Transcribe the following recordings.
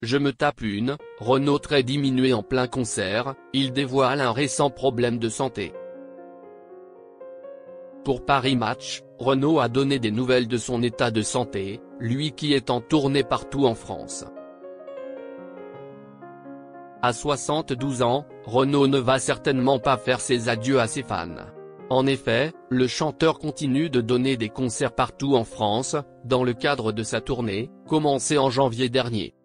je me tape une, Renaud très diminué en plein concert, il dévoile un récent problème de santé. Pour Paris Match, Renaud a donné des nouvelles de son état de santé, lui qui est en tournée partout en France. À 72 ans, Renaud ne va certainement pas faire ses adieux à ses fans. En effet, le chanteur continue de donner des concerts partout en France, dans le cadre de sa tournée, commencée en janvier dernier.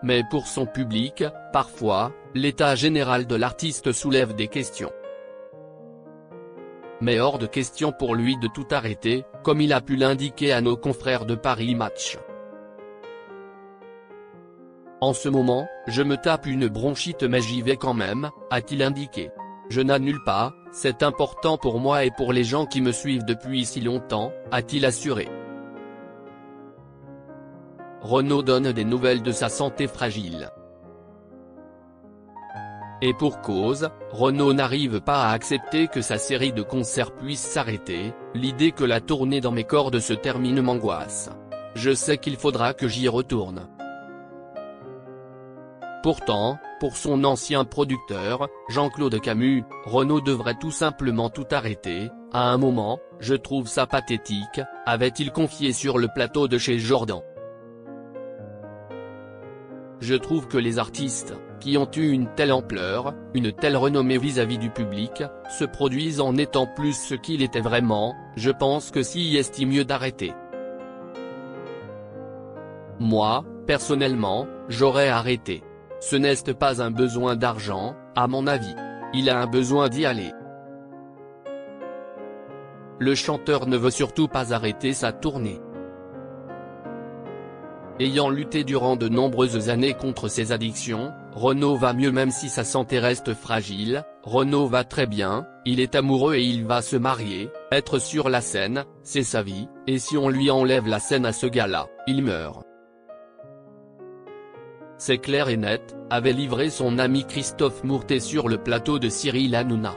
Mais pour son public, parfois, l'état général de l'artiste soulève des questions. Mais hors de question pour lui de tout arrêter, comme il a pu l'indiquer à nos confrères de Paris Match. En ce moment, je me tape une bronchite mais j'y vais quand même, a-t-il indiqué. Je n'annule pas, c'est important pour moi et pour les gens qui me suivent depuis si longtemps, a-t-il assuré. Renaud donne des nouvelles de sa santé fragile. Et pour cause, Renaud n'arrive pas à accepter que sa série de concerts puisse s'arrêter, l'idée que la tournée dans mes cordes se termine m'angoisse. Je sais qu'il faudra que j'y retourne. Pourtant, pour son ancien producteur, Jean-Claude Camus, Renaud devrait tout simplement tout arrêter, à un moment, je trouve ça pathétique, avait-il confié sur le plateau de chez Jordan. Je trouve que les artistes, qui ont eu une telle ampleur, une telle renommée vis-à-vis du public, se produisent en étant plus ce qu'il était vraiment, je pense que s'y est mieux d'arrêter. Moi, personnellement, j'aurais arrêté. Ce n'est pas un besoin d'argent, à mon avis. Il a un besoin d'y aller. Le chanteur ne veut surtout pas arrêter sa tournée. Ayant lutté durant de nombreuses années contre ses addictions, Renaud va mieux même si sa santé reste fragile, Renaud va très bien, il est amoureux et il va se marier, être sur la scène, c'est sa vie, et si on lui enlève la scène à ce gars-là, il meurt. C'est clair et net, avait livré son ami Christophe Mourtet sur le plateau de Cyril Hanouna.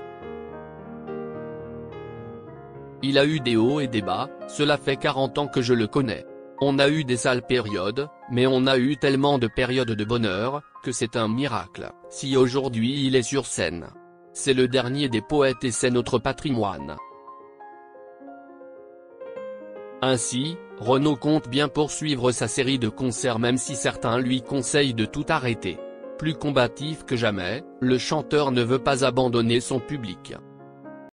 Il a eu des hauts et des bas, cela fait 40 ans que je le connais. On a eu des sales périodes, mais on a eu tellement de périodes de bonheur, que c'est un miracle, si aujourd'hui il est sur scène. C'est le dernier des poètes et c'est notre patrimoine. Ainsi, Renaud compte bien poursuivre sa série de concerts même si certains lui conseillent de tout arrêter. Plus combatif que jamais, le chanteur ne veut pas abandonner son public.